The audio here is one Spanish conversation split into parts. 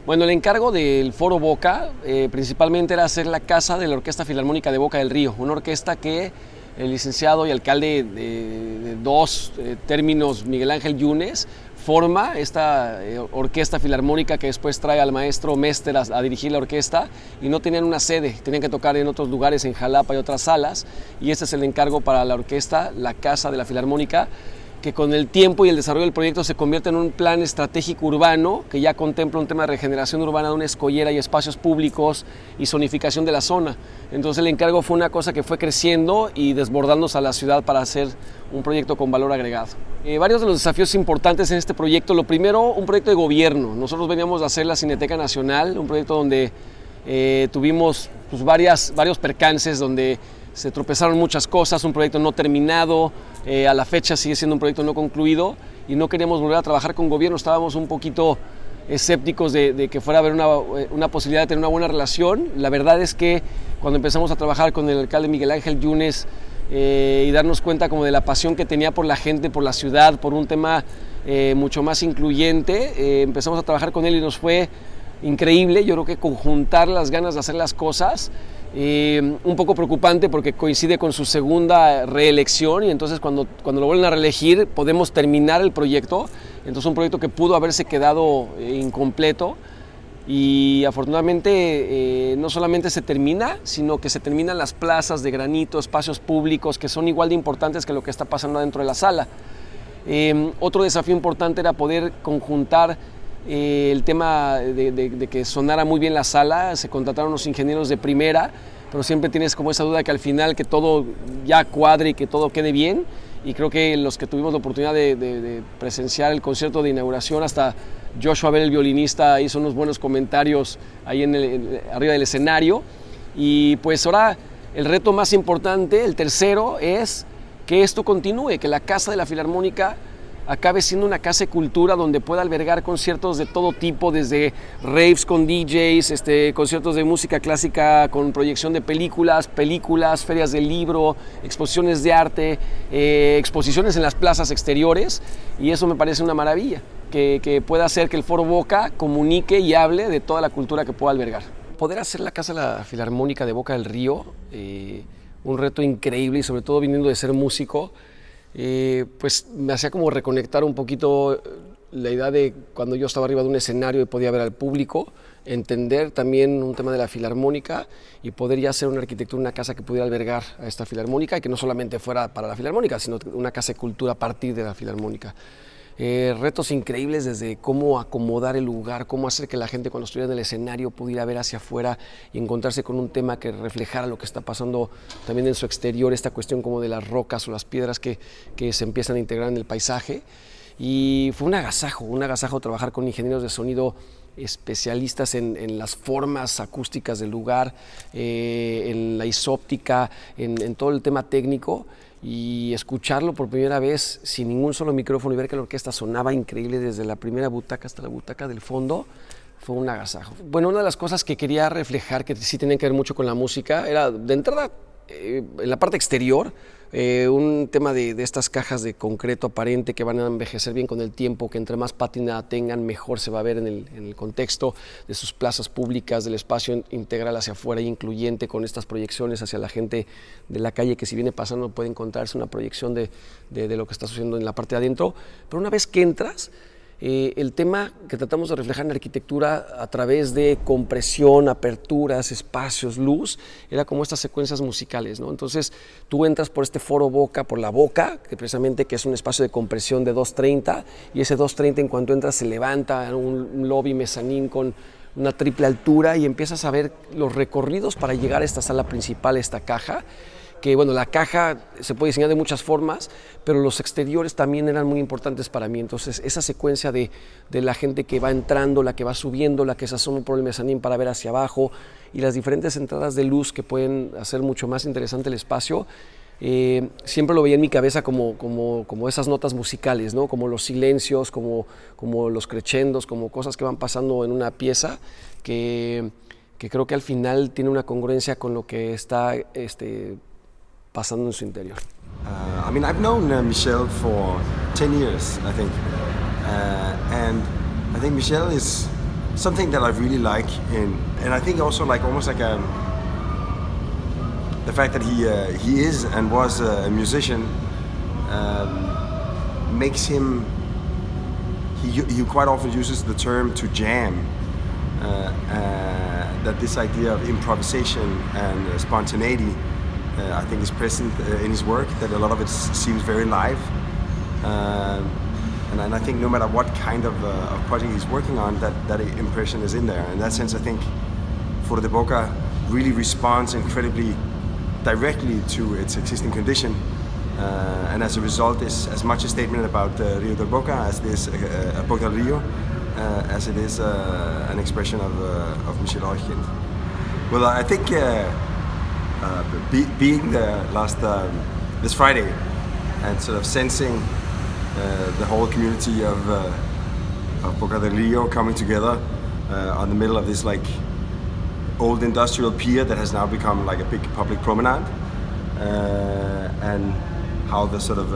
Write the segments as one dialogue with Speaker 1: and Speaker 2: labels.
Speaker 1: Bueno, el encargo del Foro Boca principalmente era hacer la casa de la Orquesta Filarmónica de Boca del Río, una orquesta que el licenciado y alcalde de dos términos, Miguel Ángel Yunes, forma esta orquesta filarmónica que después trae al maestro Mester a dirigir la orquesta, y no tenían una sede, tenían que tocar en otros lugares, en Jalapa y otras salas, y este es el encargo para la orquesta, la casa de la Filarmónica, que con el tiempo y el desarrollo del proyecto se convierte en un plan estratégico urbano que ya contempla un tema de regeneración urbana de una escollera y espacios públicos y zonificación de la zona. Entonces el encargo fue una cosa que fue creciendo y desbordándose a la ciudad para hacer un proyecto con valor agregado. Varios de los desafíos importantes en este proyecto: lo primero, un proyecto de gobierno. Nosotros veníamos a hacer la Cineteca Nacional, un proyecto donde tuvimos pues, varios percances, donde se tropezaron muchas cosas, un proyecto no terminado, a la fecha sigue siendo un proyecto no concluido y no queríamos volver a trabajar con gobierno. Estábamos un poquito escépticos de que fuera a haber una posibilidad de tener una buena relación. La verdad es que cuando empezamos a trabajar con el alcalde Miguel Ángel Yunes y darnos cuenta como de la pasión que tenía por la gente, por la ciudad, por un tema mucho más incluyente, empezamos a trabajar con él y nos fue increíble. Yo creo que conjuntar las ganas de hacer las cosas, un poco preocupante porque coincide con su segunda reelección, y entonces cuando lo vuelven a reelegir podemos terminar el proyecto. Entonces un proyecto que pudo haberse quedado incompleto, y afortunadamente no solamente se termina, sino que se terminan las plazas de granito, espacios públicos que son igual de importantes que lo que está pasando dentro de la sala. Otro desafío importante era poder conjuntar el tema de que sonara muy bien la sala. Se contrataron unos ingenieros de primera, pero siempre tienes como esa duda que al final que todo ya cuadre y que todo quede bien, y creo que los que tuvimos la oportunidad de presenciar el concierto de inauguración, hasta Joshua Bell, el violinista, hizo unos buenos comentarios ahí arriba del escenario. Y pues ahora el reto más importante, el tercero, es que esto continúe, que la Casa de la Filarmónica acabe siendo una casa de cultura donde pueda albergar conciertos de todo tipo, desde raves con DJs, conciertos de música clásica con proyección de películas, ferias del libro, exposiciones de arte, exposiciones en las plazas exteriores, y eso me parece una maravilla, que pueda hacer que el Foro Boca comunique y hable de toda la cultura que pueda albergar. Poder hacer la Casa de la Filarmónica de Boca del Río, un reto increíble, y sobre todo viniendo de ser músico, pues me hacía como reconectar un poquito la idea de cuando yo estaba arriba de un escenario y podía ver al público, entender también un tema de la filarmónica y poder ya hacer una arquitectura, una casa que pudiera albergar a esta filarmónica, y que no solamente fuera para la filarmónica, sino una casa de cultura a partir de la filarmónica. Retos increíbles, desde cómo acomodar el lugar, cómo hacer que la gente cuando estuviera en el escenario pudiera ver hacia afuera y encontrarse con un tema que reflejara lo que está pasando también en su exterior, esta cuestión como de las rocas o las piedras que se empiezan a integrar en el paisaje. Y fue un agasajo trabajar con ingenieros de sonido especialistas en las formas acústicas del lugar, en la isóptica, en todo el tema técnico, y escucharlo por primera vez sin ningún solo micrófono y ver que la orquesta sonaba increíble desde la primera butaca hasta la butaca del fondo, fue un agasajo. Bueno, una de las cosas que quería reflejar, que sí tenían que ver mucho con la música, era de entrada en la parte exterior, un tema de estas cajas de concreto aparente que van a envejecer bien con el tiempo, que entre más pátina tengan, mejor se va a ver en el contexto de sus plazas públicas, del espacio integral hacia afuera e incluyente, con estas proyecciones hacia la gente de la calle que si viene pasando puede encontrarse una proyección de lo que está sucediendo en la parte de adentro. Pero una vez que entras, el tema que tratamos de reflejar en la arquitectura a través de compresión, aperturas, espacios, luz, era como estas secuencias musicales, ¿no? Entonces tú entras por este Foro Boca, por la boca, que precisamente que es un espacio de compresión de 230, y ese 230 en cuanto entras se levanta un lobby mezanín con una triple altura, y empiezas a ver los recorridos para llegar a esta sala principal, esta caja, que bueno, la caja se puede diseñar de muchas formas, pero los exteriores también eran muy importantes para mí. Entonces esa secuencia de la gente que va entrando, la que va subiendo, la que se asoma por el mezanín para ver hacia abajo, y las diferentes entradas de luz que pueden hacer mucho más interesante el espacio, siempre lo veía en mi cabeza como esas notas musicales, ¿no? Como los silencios, como los crescendos, como cosas que van pasando en una pieza que creo que al final tiene una congruencia con lo que está pasando en su interior.
Speaker 2: I mean, I've known Michel for 10 years, I think. And I think Michel is something that I really like and I think also like almost like the fact that he is and was a musician makes him. He quite often uses the term to jam. That this idea of improvisation and spontaneity, I think, is present in his work. That a lot of it seems very live, and I think no matter what kind of project he's working on, that impression is in there. In that sense, I think Foro de Boca really responds incredibly directly to its existing condition, and as a result is as much a statement about Rio del Boca as it is Boca del Rio, as it is an expression of Michel Oykind. Well, I think being there this Friday and sort of sensing the whole community of Boca del Rio coming together on the middle of this like old industrial pier that has now become like a big public promenade, and how the sort of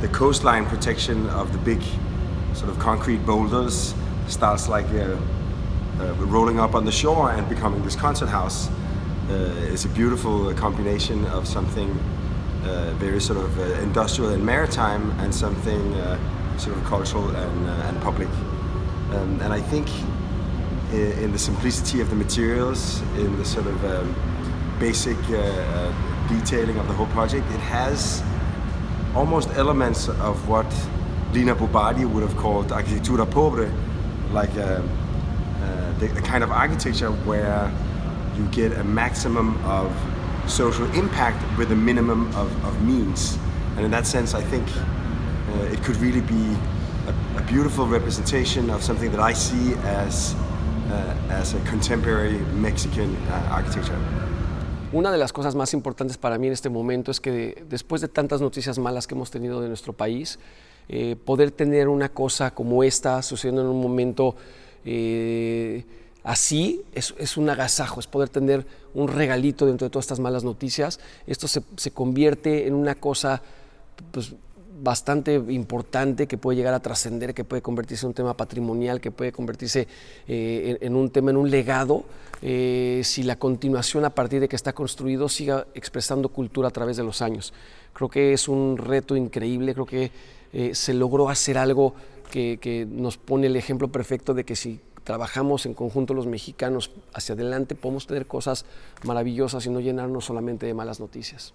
Speaker 2: the coastline protection of the big sort of concrete boulders starts like rolling up on the shore and becoming this concert house is a beautiful combination of something very sort of industrial and maritime and something sort of cultural and public. And I think in the simplicity of the materials, in the sort of basic detailing of the whole project, it has almost elements of what Lina Bo Bardi would have called arquitectura pobre, like the kind of architecture where you get a maximum of social impact with a minimum of means. And in that sense, I think it could really be a beautiful representation of something that I see as a contemporary Mexican architecture.
Speaker 1: Una de las cosas más importantes para mí en este momento es que después de tantas noticias malas que hemos tenido de nuestro país, poder tener una cosa como esta sucediendo en un momento así es un agasajo, es poder tener un regalito dentro de todas estas malas noticias. Esto se convierte en una cosa pues, bastante importante que puede llegar a trascender, que puede convertirse en un tema patrimonial, que puede convertirse en un tema, en un legado, si la continuación a partir de que está construido siga expresando cultura a través de los años. Creo que es un reto increíble, creo que se logró hacer algo que nos pone el ejemplo perfecto de que si trabajamos en conjunto los mexicanos hacia adelante podemos tener cosas maravillosas y no llenarnos solamente de malas noticias.